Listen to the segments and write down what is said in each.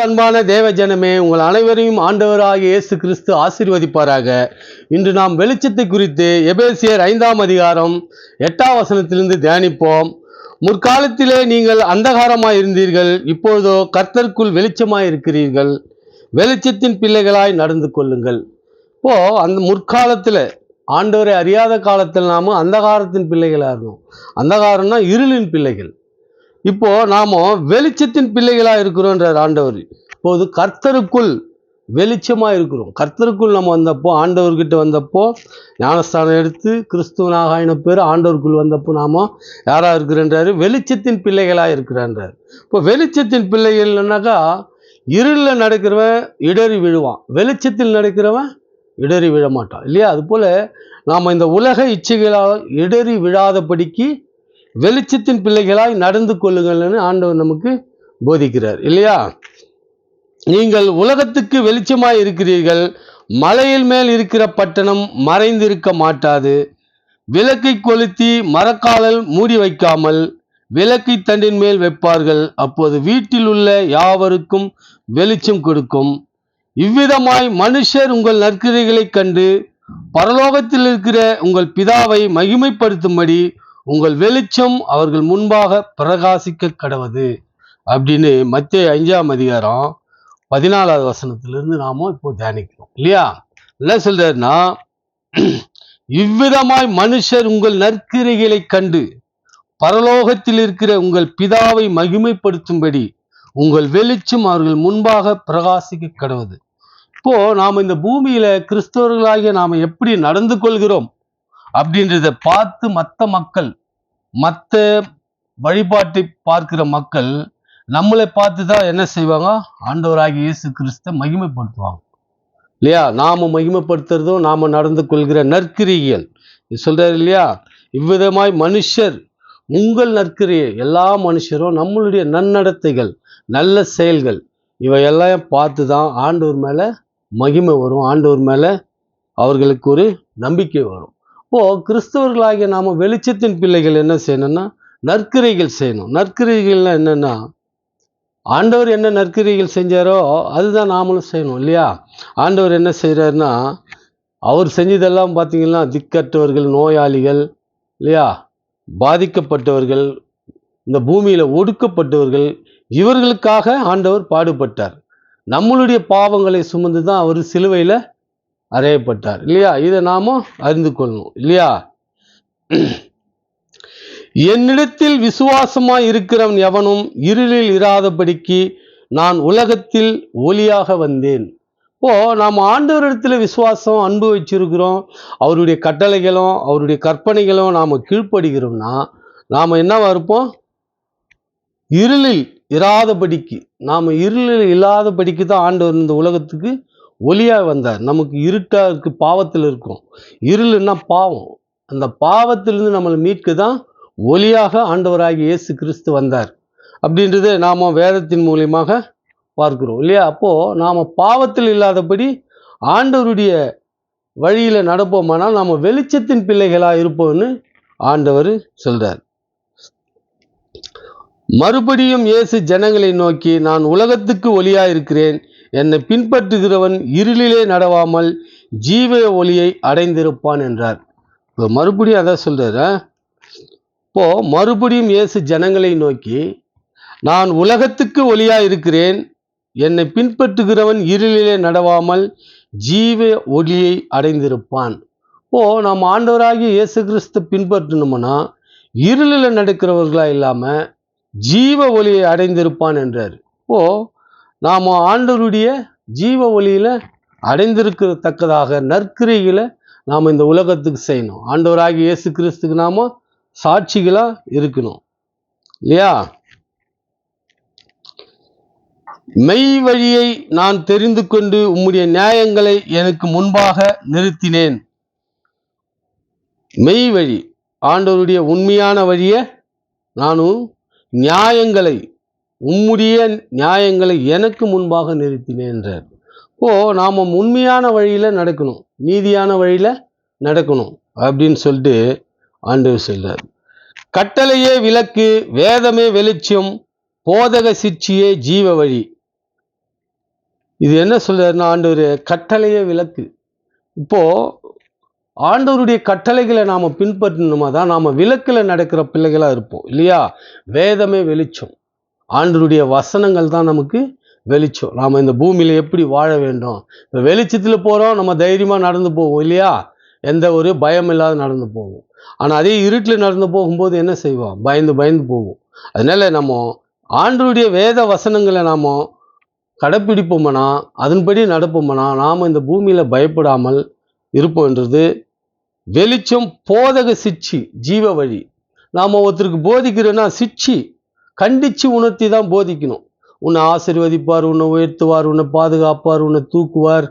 அன்பான தேவ ஜனமே, உங்கள் அனைவரையும் ஆண்டவராகிய இயேசு கிறிஸ்து ஆசீர்வதிப்பாராக. இன்று நாம் வெளிச்சத்தை குறித்து எபேசியர் 5ஆம் அதிகாரம் 8ஆம் வசனத்திலிருந்து தியானிப்போம். முற்காலத்திலே நீங்கள் அந்தகாரமாய் இருந்தீர்கள், இப்பொழுதோ கர்த்தருக்குள் வெளிச்சமாய் இருக்கிறீர்கள். வெளிச்சத்தின் பிள்ளைகளாய் நடந்து கொள்ளுங்கள். இப்போ அந்த முற்காலத்தில் ஆண்டவரை அறியாத காலத்தில் நாம அந்தகாரத்தின் பிள்ளைகளாக இருந்தோம். அந்தகாரம்னா இருளின் பிள்ளைகள். இப்போ நாம வெளிச்சத்தின் பிள்ளைகளா இருக்கிறோன்றார் ஆண்டவர். இப்போது கர்த்தருக்குள் வெளிச்சமா இருக்கிறோம். கர்த்தருக்குள் நம்ம வந்தப்போ, ஆண்டவர்கிட்ட வந்தப்போ, ஞானஸ்தானம் எடுத்து கிறிஸ்துவனாக ஆயின பேர் ஆண்டவருக்குள் வந்தப்போ நாம யாரா இருக்கிறன்றாரு? வெளிச்சத்தின் பிள்ளைகளா இருக்கிறான்றார். இப்போ வெளிச்சத்தின் பிள்ளைகள்னாக்கா இருளில் நடக்கிறவன் இடறி விழுவான், வெளிச்சத்தில் நடக்கிறவன் இடறி விழ மாட்டான் இல்லையா? அது போல நாம இந்த உலக இச்சைகளால் இடறி விழாதபடிக்கு வெளிச்சத்தின் பிள்ளைகளாய் நடந்து கொள்ளுங்கள்னு ஆண்டவர் நமக்கு போதிக்கிறார் இல்லையா? நீங்கள் உலகத்துக்கு வெளிச்சமாய் இருக்கிறீர்கள். மலையில் மேல் இருக்கிற பட்டணம் மறைந்திருக்க மாட்டாது. விளக்கை கொளுத்தி மரக்காலில் மூடி வைக்காமல் விளக்கை தண்டின் மேல் வைப்பார்கள், அப்போது வீட்டில் உள்ள யாவருக்கும் வெளிச்சம் கொடுக்கும். இவ்விதமாய் மனுஷர் உங்கள் நற்கிரைகளை கண்டு பரலோகத்தில் இருக்கிற உங்கள் பிதாவை மகிமைப்படுத்தும்படி உங்கள் வெளிச்சம் அவர்கள் முன்பாக பிரகாசிக்க கடவது அப்படின்னு மத்தேயு 5ஆம் அதிகாரம் 14ஆவது வசனத்திலிருந்து நாம இப்போ தியானிக்கிறோம் இல்லையா? என்ன சொல்றாருன்னா, இவ்விதமாய் மனுஷர் உங்கள் நற்கிரைகளை கண்டு பரலோகத்தில் இருக்கிற உங்கள் பிதாவை மகிமைப்படுத்தும்படி உங்கள் வெளிச்சம் அவர்கள் முன்பாக பிரகாசிக்க கடவது. இப்போ நாம இந்த பூமியில கிறிஸ்தவர்களாகிய நாம எப்படி நடந்து கொள்கிறோம் அப்படின்றத பார்த்து மற்ற வழிபாட்டை பார்க்கிற மக்கள் நம்மளை பார்த்து தான் என்ன செய்வாங்க? ஆண்டவராகிய இயேசு கிறிஸ்துவை மகிமைப்படுத்துவாங்க இல்லையா? நாம மகிமைப்படுத்துறதும் நாம நடந்து கொள்கிற நற்கிரிகள் சொல்றாரு இல்லையா? இவ்விதமாய் மனுஷர் உங்கள் நற்கிரியை, எல்லா மனுஷரும் நம்மளுடைய நன்னடத்தைகள், நல்ல செயல்கள் இவையெல்லாம் பார்த்து தான் ஆண்டவர் மேல மகிமை வரும், ஆண்டவர் மேல அவர்களுக்கு ஒரு நம்பிக்கை வரும். இப்போ கிறிஸ்தவர்களாகிய நாம வெளிச்சத்தின் பிள்ளைகள் என்ன செய்யணும்னா நற்கிரைகள் செய்யணும். நற்கிரைகள்னா என்னன்னா, ஆண்டவர் என்ன நற்கிரைகள் செஞ்சாரோ அதுதான் நாமளும் செய்யணும் இல்லையா? ஆண்டவர் என்ன செய்யறாருன்னா, அவர் செஞ்சதெல்லாம் பார்த்தீங்கன்னா திக்கற்றவர்கள், நோயாளிகள் இல்லையா, பாதிக்கப்பட்டவர்கள், இந்த பூமியில ஒடுக்கப்பட்டவர்கள், இவர்களுக்காக ஆண்டவர் பாடுபட்டார். நம்மளுடைய பாவங்களை சுமந்து தான் அவர் சிலுவையில அறையப்பட்டார் இல்லையா? இதை நாம அறிந்து கொள்ளணும் இல்லையா? என்னிடத்தில் விசுவாசமாய் இருக்கிறவன் எவனும் இருளில் இராதபடிக்கு நான் உலகத்தில் ஒளியாக வந்தேன். இப்போ நாம் ஆண்டவரிடத்துல விசுவாசம், அன்பு வச்சிருக்கிறோம், அவருடைய கட்டளைகளும் அவருடைய கற்பனைகளும் நாம கீழ்ப்படுகிறோம்னா நாம என்னவா இருப்போம்? இருளில் இராதபடிக்கு, நாம இருளில் இல்லாதபடிக்கு தான் ஆண்டவர் இந்த உலகத்துக்கு ஒளியாக வந்தார். நமக்கு இருட்டா இருக்கு, பாவத்தில் இருக்கும். இருளுன்னா பாவம், அந்த பாவத்திலிருந்து நம்மளை மீட்க தான் ஒளியாக ஆண்டவராகிய இயேசு கிறிஸ்து வந்தார் அப்படின்றது நாம வேதத்தின் மூலியமாக பார்க்கிறோம் இல்லையா? அப்போ நாம பாவத்தில் இல்லாதபடி ஆண்டவருடைய வழியில நடப்போமானால் நாம வெளிச்சத்தின் பிள்ளைகளா இருப்போம்னு ஆண்டவர் சொல்றார். மறுபடியும் இயேசு ஜனங்களை நோக்கி, நான் உலகத்துக்கு ஒளியா இருக்கிறேன், என்னை பின்பற்றுகிறவன் இருளிலே நடவாமல் ஜீவ ஒளியை அடைந்திருப்பான் என்றார். இப்போ மறுபடியும் அதான் சொல்றாரு. இப்போ மறுபடியும் இயேசு ஜனங்களை நோக்கி, நான் உலகத்துக்கு ஒளியா இருக்கிறேன், என்னை பின்பற்றுகிறவன் இருளிலே நடவாமல் ஜீவ ஒளியை அடைந்திருப்பான். இப்போ நாம் ஆண்டவராகிய இயேசு கிறிஸ்து பின்பற்றணும்னா இருளில் நடக்கிறவர்களா இல்லாம ஜீவ ஒளியை அடைந்திருப்பான் என்றார். இப்போ நாம் ஆண்டவருடைய ஜீவ ஒளியில அடைந்திருக்கத்தக்கதாக நற்கிரைகளை நாம் இந்த உலகத்துக்கு செய்யணும். ஆண்டவராகிய இயேசு கிறிஸ்துக்கு நாம சாட்சிகளா இருக்கணும் இல்லையா? மெய் வழியை நான் தெரிந்து கொண்டு உம்முடைய நியாயங்களை எனக்கு முன்பாக நிறுத்தினேன். மெய் வழி, ஆண்டவருடைய உண்மையான வழியை நானும் நியாயங்களை, உம்முடைய நியாயங்களை எனக்கு முன்பாக நிறுத்தினேன் என்றார். இப்போ நாம உண்மையான வழியில நடக்கணும், நீதியான வழியில நடக்கணும் அப்படின்னு சொல்லிட்டு ஆண்டவர் சொல்றார். கட்டளையே விளக்கு, வேதமே வெளிச்சம், போதக சிற்சியே ஜீவ வழி. இது என்ன சொல்றாருன்னா, ஆண்டவர் கட்டளையே விளக்கு. இப்போ ஆண்டவருடைய கட்டளைகளை நாம பின்பற்றணுமா தான் நாம விளக்குல நடக்கிற பிள்ளைகளா இருப்போம் இல்லையா? வேதமே வெளிச்சம். ஆண்டவருடைய வசனங்கள் தான் நமக்கு வெளிச்சம். நாம இந்த பூமியில எப்படி வாழ வேண்டும். இப்ப வெளிச்சத்துல போறோம், நம்ம தைரியமா நடந்து போவோம் இல்லையா? எந்த ஒரு பயம் இல்லாத நடந்து போவோம். ஆனா அதே இருட்டுல நடந்து போகும்போது என்ன செய்வோம்? பயந்து பயந்து போவோம். அதனால நம்ம ஆண்டவருடைய வேத வசனங்களை நாம கடைப்பிடிப்போம்னா, அதன்படி நடப்போம்னா, நாம இந்த பூமியில பயப்படாமல் இருப்போம்ன்றது வெளிச்சம். போதக சிட்சி ஜீவ வழி. நாம ஒருத்தருக்கு போதிக்கிறோன்னா சிட்சி கண்டிச்சு உணர்த்தி தான் போதிக்கணும். உன்னை ஆசீர்வதிப்பார், உன்னை உயர்த்துவார், உன்னை பாதுகாப்பார், உன்னை தூக்குவார்,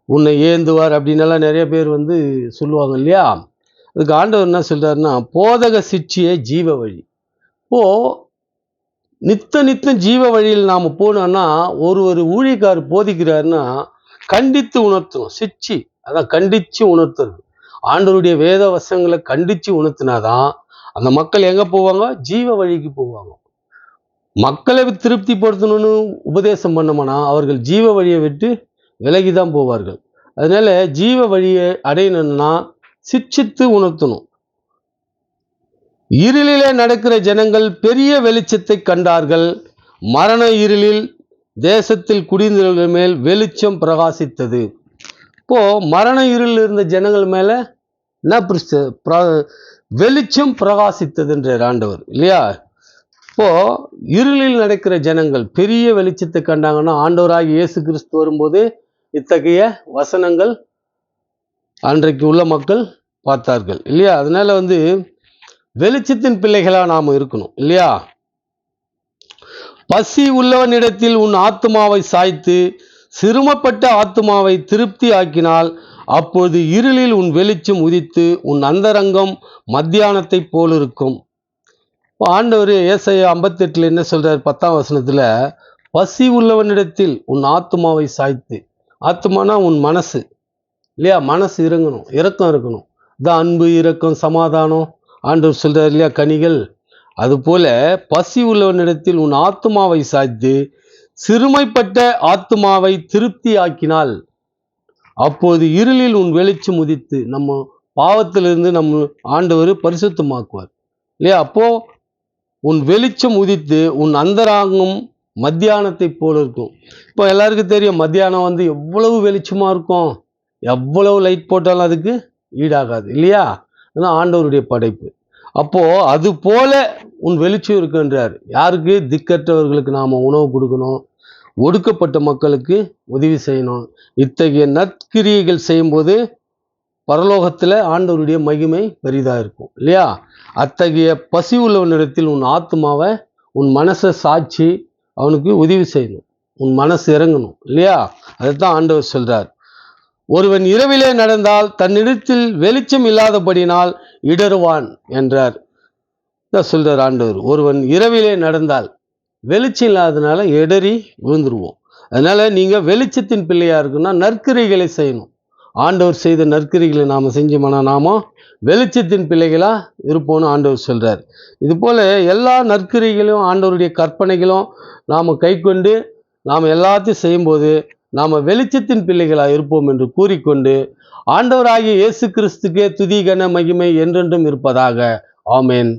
உன்னை ஏந்துவார் அப்படின்னு எல்லாம் நிறைய பேர் வந்து சொல்லுவாங்க இல்லையா? அதுக்கு ஆண்டவர் என்ன சொல்றாருன்னா, போதக சிட்சியே ஜீவ வழி. இப்போ நித்தம் ஜீவ வழியில் நாம போனோம்னா, ஒரு ஊழியக்காரர் போதிக்கிறாருன்னா கண்டித்து உணர்த்தணும். சிட்சி அதான் கண்டிச்சு உணர்த்துறது. ஆண்டவருடைய வேத வசனங்களை கண்டிச்சு உணர்த்தினாதான் அந்த மக்கள் எங்க போவாங்க? ஜீவ வழிக்கு போவாங்க. மக்களை திருப்திப்படுத்தணும்னு உபதேசம் பண்ணோம்னா அவர்கள் ஜீவ வழியை விட்டு விலகிதான் போவார்கள். அதனால ஜீவ வழியை அடையணும்னா சிட்சித்து உணர்த்தணும். இருளிலே நடக்கிற ஜனங்கள் பெரிய வெளிச்சத்தை கண்டார்கள். மரண இருளில் தேசத்தில் குடியிருந்தவர்கள் மேல் வெளிச்சம் பிரகாசித்தது. இப்போ மரண இருளில் இருந்த ஜனங்கள் மேல என்ன வெளிச்சம் பிரகாசித்ததுன்றார் ஆண்டவர் இல்லையா? இப்போ இருளில் நடக்கிற ஜனங்கள் பெரிய வெளிச்சத்தை கண்டாங்கன்னா, ஆண்டவராகிய இயேசு கிறிஸ்து வரும்போது இத்தகைய வசனங்கள் அன்றைக்கு உள்ள மக்கள் பார்த்தார்கள் இல்லையா? அதனால வந்து வெளிச்சத்தின் பிள்ளைகளா நாம இருக்கணும் இல்லையா? பசி உள்ளவனிடத்தில் உன் ஆத்துமாவை சாய்த்து சிறுமப்பட்ட ஆத்துமாவை திருப்தி ஆக்கினால் அப்போது இருளில் உன் வெளிச்சம் உதித்து உன் அந்தரங்கம் மத்தியானத்தை போல் இருக்கும். ஆண்டவர் ஏசாயா 58 என்ன சொல்றார்? 10ஆம் வசனத்துல, பசி உள்ளவனிடத்தில் உன் ஆத்துமாவை சாய்த்து. ஆத்துமானா உன் மனசு இல்லையா? மனசு இறங்கணும், இரக்கம் இருக்கணும். இதான் அன்பு, இரக்கம், சமாதானம் ஆண்டவர் சொல்றார் இல்லையா? கனிகள். அது போல பசி உள்ளவனிடத்தில் உன் ஆத்துமாவை சாய்த்து சிறுமைப்பட்ட ஆத்துமாவை திருப்தி ஆக்கினால் அப்போது இருளில் உன் வெளிச்சம் உதித்து, நம்ம பாவத்திலிருந்து நம்ம ஆண்டவர் பரிசுத்தமாக்குவார் இல்லையா? அப்போ உன் வெளிச்சம் உதித்து உன் அந்தராங்கம் மத்தியானத்தை போல இருக்கும். இப்போ எல்லாருக்கும் தெரியும் மத்தியானம் வந்து எவ்வளவு வெளிச்சமா இருக்கும், எவ்வளவு லைட் போட்டாலும் அதுக்கு ஈடாகாது இல்லையா? அதுதான் ஆண்டவருடைய படைப்பு. அப்போ அது போல உன் வெளிச்சம் இருக்குன்றார். யாருக்கு? திக்கற்றவர்களுக்கு நாம உணவு கொடுக்கணும், ஒடுக்கப்பட்ட மக்களுக்கு உதவி செய்யணும். இத்தகைய நற்கிரியைகள் செய்யும்போது பரலோகத்துல ஆண்டவருடைய மகிமை பெரிதா இருக்கும் இல்லையா? அத்தகைய பசி உள்ளவனிடத்தில் உன் ஆத்மாவை, உன் மனசை சாட்சி அவனுக்கு உதவி செய்யணும். உன் மனசு இறங்கணும் இல்லையா? அதைத்தான் ஆண்டவர் சொல்றார். ஒருவன் இரவிலே நடந்தால் தன்னிடத்தில் வெளிச்சம் இல்லாதபடினால் இடறுவான் என்றார். சொல்றார் ஆண்டவர். ஒருவன் இரவிலே நடந்தால் வெளிச்சம் இல்லாதனால இடறி விழுந்துருவோம். அதனால நீங்க வெளிச்சத்தின் பிள்ளையா இருக்குன்னா நற்கிரிகளை செய்யணும். ஆண்டவர் செய்த நற்கிரிகளை நாம செஞ்சோம்னா நாம வெளிச்சத்தின் பிள்ளைகளா இருப்போம்னு ஆண்டவர் சொல்றார். இது போல எல்லா நற்கிரிகளும் ஆண்டவருடைய கற்பனைகளும் நாம கை கொண்டு நாம் எல்லாத்தையும் செய்யும்போது நாம வெளிச்சத்தின் பிள்ளைகளா இருப்போம் என்று கூறிக்கொண்டு ஆண்டவராகிய இயேசு கிறிஸ்துக்கே துதி கன மகிமை என்றென்றும் இருப்பதாக. ஆமேன்.